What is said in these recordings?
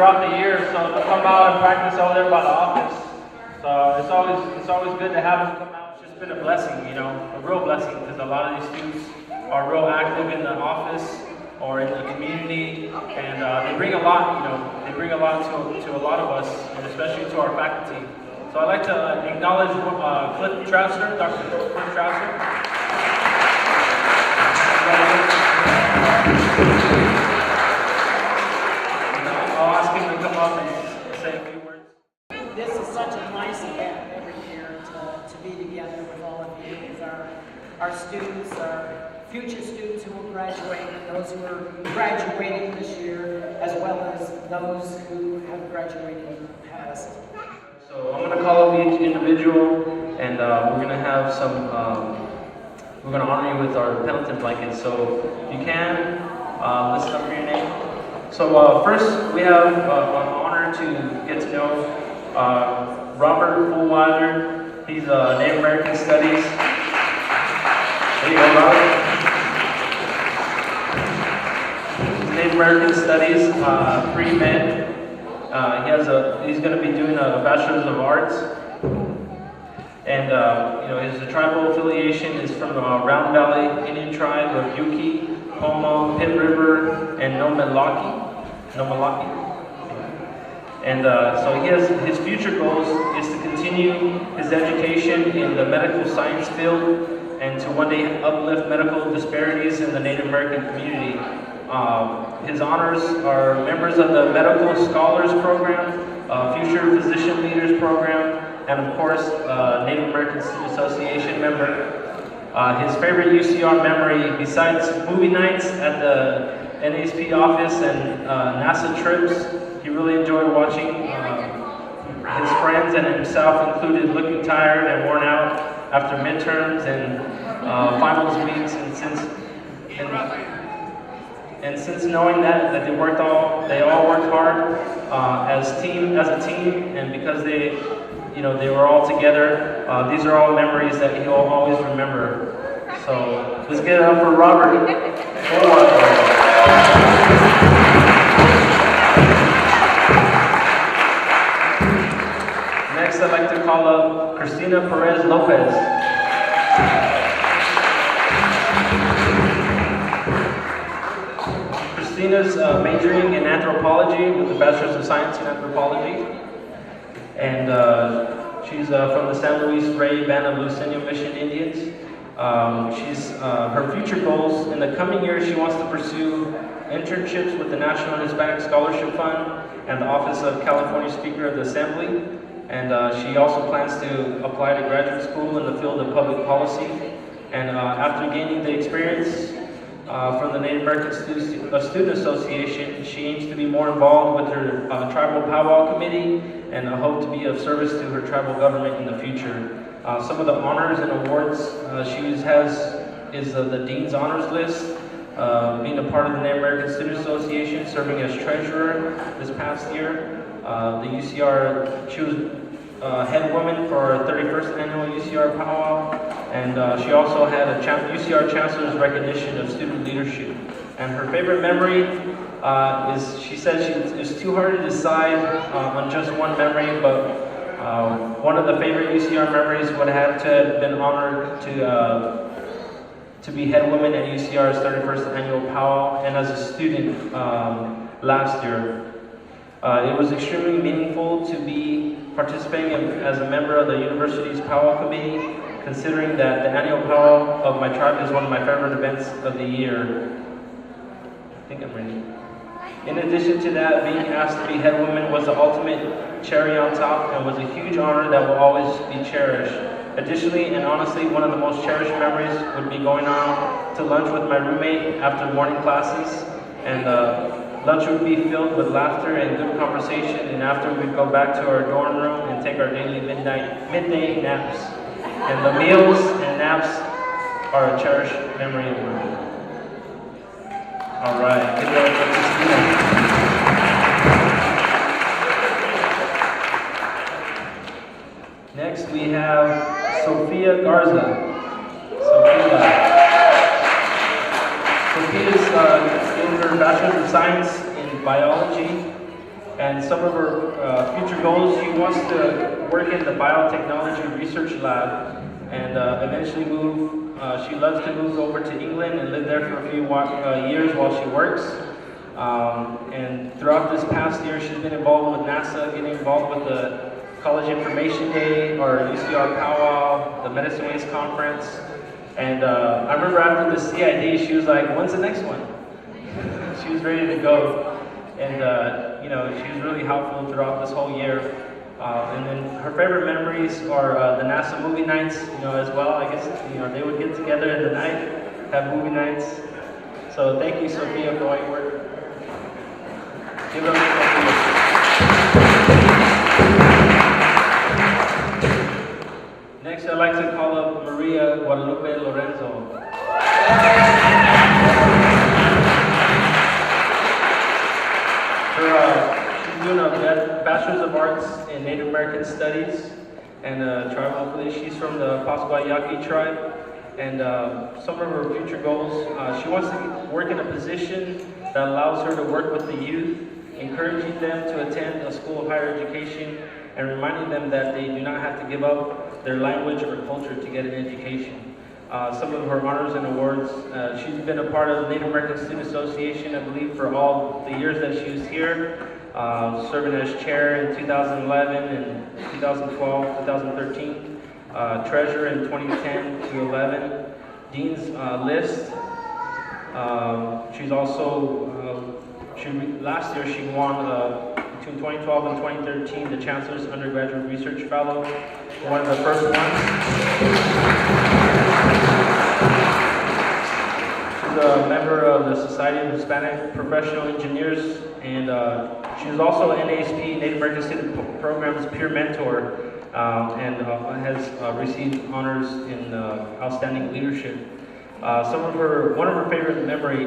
throughout the year, so they'll come out and practice over there by the office. So it's always good to have them come out. It's just been a blessing, you know, a real blessing, because a lot of these students are real active in the office or in the community, and they bring a lot, you know, they bring a lot to a lot of us, and especially to our faculty. So I'd like to acknowledge Cliff Trouser, Dr. Cliff Trouser. I'll ask him to come up and say a few words. This is such a nice event every year to be together with all of you, with our students, our future students who will graduate, and those who are graduating this year, as well as those who have graduated in the past. So I'm going to call up each individual, and we're going to have some, we're going to honor you with our Pendleton blankets. So if you can, listen up for your name. So first, we have an honor to get to know Robert Fulwiler. He's Native American Studies. There you go, Robert. Native American Studies, pre-med. He's going to be doing a Bachelor's of Arts, and you know, his tribal affiliation is from the Round Valley Indian tribe of Yuki, Pomo, Pit River, and Nomalaki. And so his future goals is to continue his education in the medical science field and to one day uplift medical disparities in the Native American community. His honors are members of the Medical Scholars Program, Future Physician Leaders Program, and of course, Native American Student Association member. His favorite UCR memory, besides movie nights at the NASP office and NASA trips, he really enjoyed watching his friends and himself included looking tired and worn out after midterms and finals weeks, and since knowing that they all worked hard as a team, and because they were all together, these are all memories that he'll always remember. So let's get it up for Robert. Next, I'd like to call up Christina Perez Lopez. Christina's majoring in anthropology with a Bachelor's of Science in Anthropology, and she's from the San Luis Rey Band of Luiseño Mission Indians. Her future goals in the coming year, she wants to pursue internships with the National Hispanic Scholarship Fund and the Office of California Speaker of the Assembly, and she also plans to apply to graduate school in the field of public policy. And after gaining the experience from the Native American Student Association, she aims to be more involved with her tribal powwow committee and hope to be of service to her tribal government in the future. Some of the honors and awards she has is the Dean's Honors List, being a part of the Native American Student Association, serving as treasurer this past year. The UCR, she was head woman for our 31st annual UCR powwow, and she also had a UCR Chancellor's recognition of student leadership. And her favorite memory is, she said it's too hard to decide on just one memory, but one of the favorite UCR memories would have to have been honored to be head woman at UCR's 31st annual powwow, and as a student last year. It was extremely meaningful to be participating as a member of the university's powwow committee, considering that the annual powwow of my tribe is one of my favorite events of the year. I think I'm ready. In addition to that, being asked to be head woman was the ultimate cherry on top and was a huge honor that will always be cherished. Additionally, and honestly, one of the most cherished memories would be going on to lunch with my roommate after morning classes, and lunch would be filled with laughter and good conversation, and after we'd go back to our dorm room and take our daily midday naps. And the meals and naps are a cherished memory of mine. All right, give it up for Christina. Next we have Sophia Garza. Sophia's getting her Bachelor's of Science in Biology And some of her future goals, she wants to work in the biotechnology research lab and eventually move. She loves to move over to England and live there for a few years while she works. And throughout this past year, she's been involved with NASA, getting involved with the College Information Day, or UCR Powwow, the Medicine Waste Conference. And I remember after the CID, she was like, "When's the next one?" She was ready to go. And you know, she was really helpful throughout this whole year. And then her favorite memories are the NASA movie nights, you know, as well. I guess, you know, they would get together in the night, have movie nights. So thank you, Sophia, for all your work. Give it up for Sophia. Next, I'd like to call up Maria Guadalupe Lorenzo. She's doing a Bachelor's of Arts in Native American Studies and tribal police. She's from the Pasquayaqui tribe. And some of her future goals, she wants to work in a position that allows her to work with the youth, encouraging them to attend a school of higher education and reminding them that they do not have to give up their language or culture to get an education. Some of her honors and awards, she's been a part of the Native American Student Association, I believe, for all the years that she was here, serving as chair in 2011 and 2012, 2013, treasurer in 2010 to 11, dean's list. She's also, last year she won between 2012 and 2013 the Chancellor's Undergraduate Research Fellow, one of the first ones. She's a member of the Society of Hispanic Professional Engineers, and she was also NASP Native American Student Program's peer mentor, and has received honors in outstanding leadership. One of her favorite memory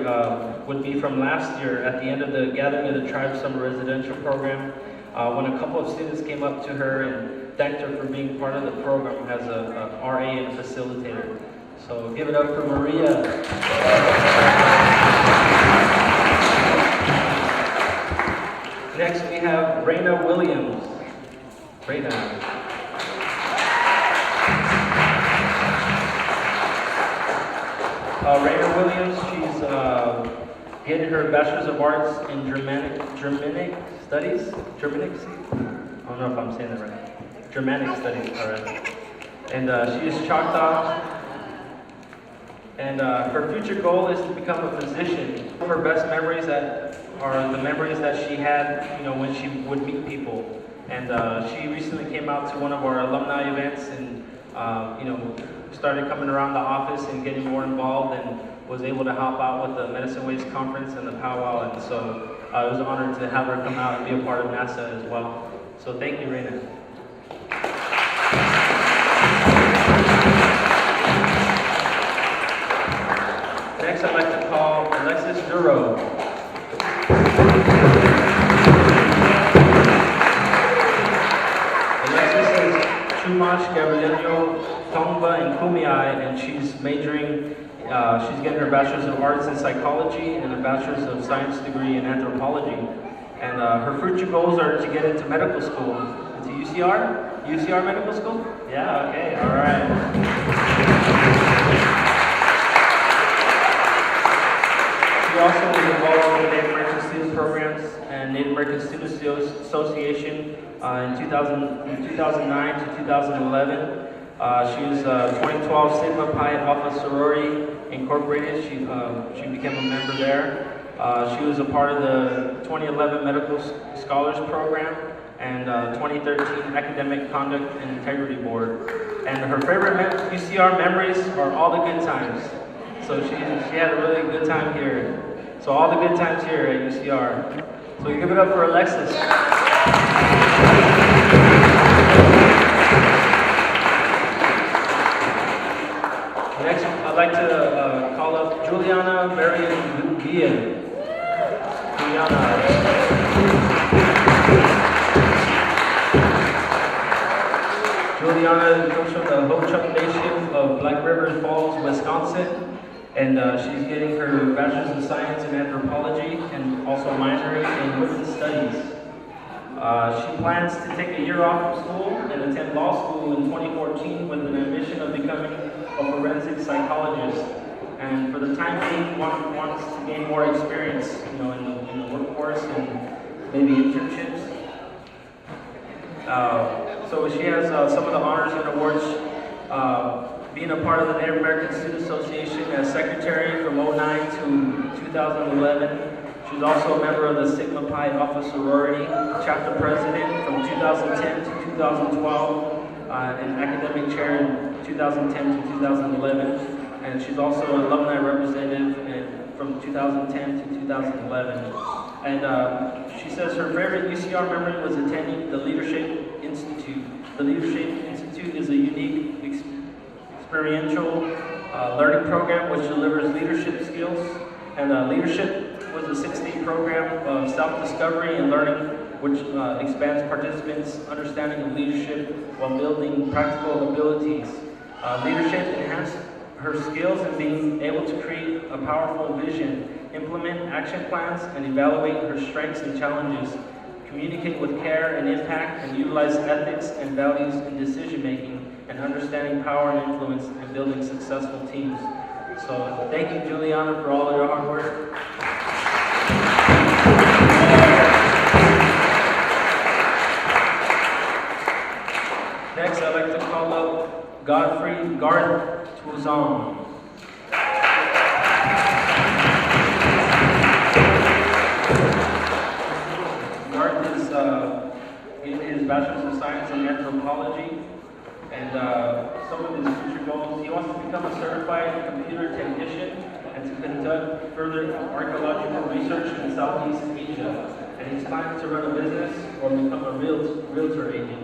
would be from last year at the end of the Gathering of the Tribe Summer Residential Program, when a couple of students came up to her and thanked her for being part of the program as a RA and facilitator. So give it up for Maria. Next we have Raina Williams. Raina. Raina Williams, she's getting her Bachelor's of Arts in Germanic Studies? Germanic? I don't know if I'm saying that right. Germanic Studies, all right. And she is Choctaw. And her future goal is to become a physician. One of her best memories are the memories that she had, you know, when she would meet people. And she recently came out to one of our alumni events and, you know, started coming around the office and getting more involved and was able to help out with the Medicine Waste Conference and the powwow. And so it was an honor to have her come out and be a part of NASA as well. So thank you, Raina. Next, I'd like to call Alexis Duro. Alexis is Chumash, Gabrielino, Tongva, and Kumeyaay, and she's majoring, she's getting her Bachelor's of Arts in Psychology and a Bachelor's of Science degree in Anthropology. And her future goals are to get into medical school. Into UCR? UCR Medical School? Yeah, okay, all right. She also was involved with the Native American Student Programs and Native American Student Association in 2009 to 2011. She was 2012 Sigma Pi Alpha Sorority Incorporated. She became a member there. She was a part of the 2011 Medical Scholars Program and 2013 Academic Conduct and Integrity Board. And her favorite UCR memories are all the good times. So she had a really good time here. So all the good times here at UCR. So we give it up for Alexis. Next, I'd like to call up Juliana Marian Guillen. Juliana comes from the Ho-Chunk Nation of Black River Falls, Wisconsin. And she's getting her Bachelor's of Science in Anthropology and also minoring in Women's Studies. She plans to take a year off from school and attend law school in 2014 with an ambition of becoming a forensic psychologist. And for the time being, wants to gain more experience, in the workforce and maybe internships. So she has some of the honors and awards, being a part of the Native American Student Association as secretary from 2009 to 2011. She's also a member of the Sigma Pi Alpha Sorority, chapter president from 2010 to 2012, and academic chair in 2010 to 2011. And she's also an alumni representative from 2010 to 2011. And she says her favorite UCR memory was attending the Leadership Institute. The Leadership Institute is a unique experiential learning program which delivers leadership skills. And leadership was a 6-day program of self-discovery and learning which expands participants' understanding of leadership while building practical abilities. Leadership enhanced her skills in being able to create a powerful vision, implement action plans, and evaluate her strengths and challenges, communicate with care and impact, and utilize ethics and values in decision-making, and understanding power and influence in building successful teams. So thank you, Juliana, for all of your hard work. Next, I'd like to call up Godfrey Garth Touzon. Garth is in his Bachelor's of Science in Anthropology, and some of his future goals, he wants to become a certified computer technician and to conduct further archaeological research in Southeast Asia. And he's planning to run a business or become a realtor agent.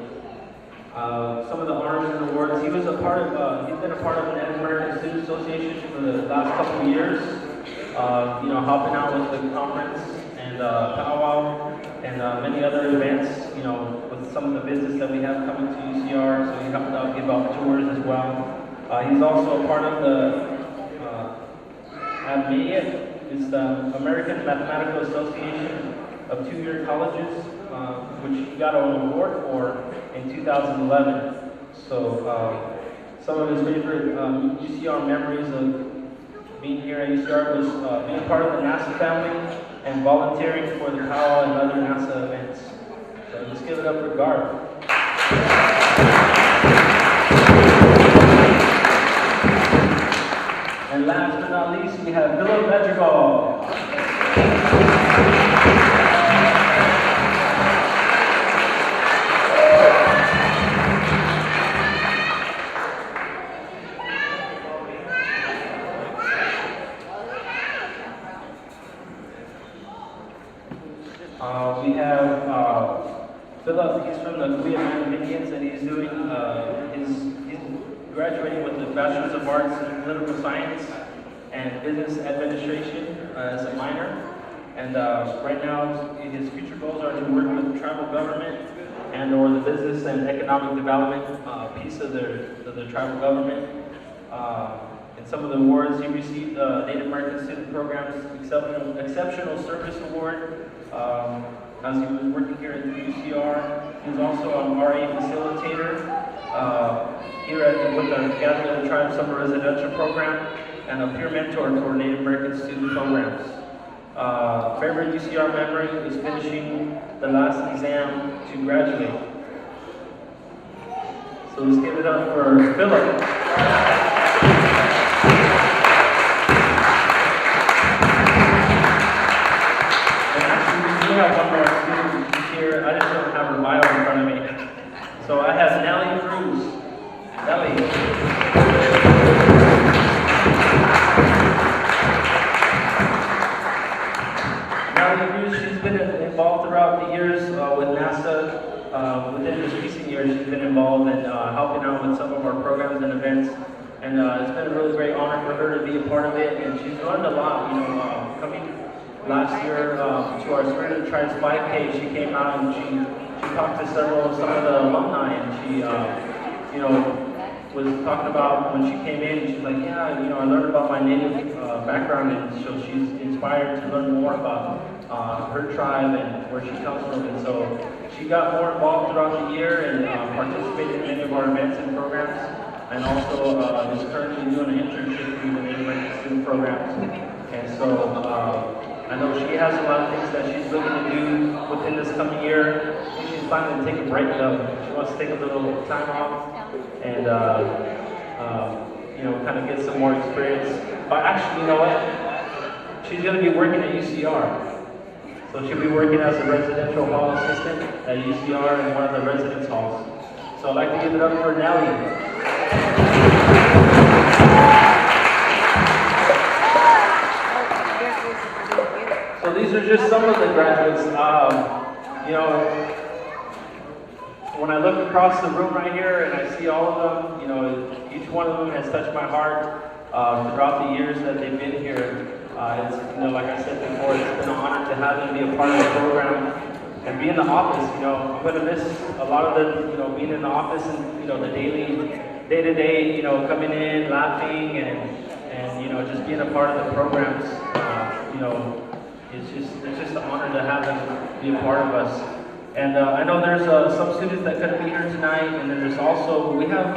Some of the honors and awards, he's been a part of the Native American Student Association for the last couple of years, helping out with the conference and powwow and many other events, with some of the business that we have coming to UCR, so he helped out give out tours as well. He's also a part of the NAEP, it's the American Mathematical Association of Two-Year Colleges, which he got an award for in 2011. So some of his favorite UCR memories of being here at UCR was being part of the NASA family and volunteering for the powwow and other NASA events. So let's give it up for Garth. And last but not least, we have Philip Madrigal. We have Philip, he's from the Guiana Indians, and he's doing, he's graduating with the Bachelor's of Arts in Political Science and Business Administration as a minor. And right now, his future goals are to work with the tribal government and or the business and economic development piece of the tribal government. And some of the awards he received, Native American Student Program's Exceptional Service Award, as he was working here at the UCR. He was also an RA facilitator here with the Gathering of the Tribe Summer Residential Program, and a peer mentor for Native American student programs. Favorite UCR memory is finishing the last exam to graduate. So let's give it up for Philip. We have one more student here. I just don't have her bio in front of me. So I have Nellie Cruz. Nellie. Nellie Cruz, she's been involved throughout the years with NASA. Within this recent years, she's been involved in helping out with some of our programs and events. And it's been a really great honor for her to be a part of it. And she's learned a lot, coming last year to our Spirit of the Tribes 5K, she came out and she talked to some of the alumni, and she, was talking about when she came in, she's like, yeah, I learned about my Native background, and so she's inspired to learn more about her tribe and where she comes from, and so She got more involved throughout the year and participated in many of our events and programs, and also is currently doing an internship through the Native American student programs. And so I know she has a lot of things that she's looking to do within this coming year. She's planning to take a break though. She wants to take a little time off and you know, kind of get some more experience. But actually, you know what? She's going to be working at UCR. So she'll be working as a residential hall assistant at UCR in one of the residence halls. So I'd like to give it up for Nellie. So these are just some of the graduates. You know, when I look across the room right here and I see all of them, you know, each one of them has touched my heart throughout the years that they've been here. It's, you know, like I said before, it's been an honor to have them be a part of the program and be in the office. You know, I'm going to miss a lot of the, you know, being in the office and, you know, the day-to-day, you know, coming in, laughing, and you know, just being a part of the programs. You know, it's just an honor to have them be a part of us. And I know there's some students that couldn't be here tonight, and then there's also, we have,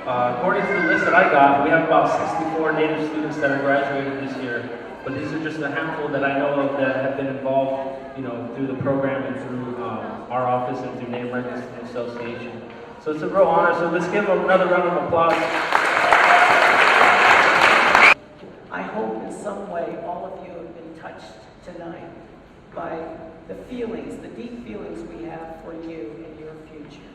according to the list that I got, we have about 64 Native students that are graduating this year. But these are just a handful that I know of that have been involved, you know, through the program and through our office and through Native American Student Association. So it's a real honor. So let's give them another round of applause. I hope in some way all of you have been touched tonight by the feelings, the deep feelings we have for you and your future.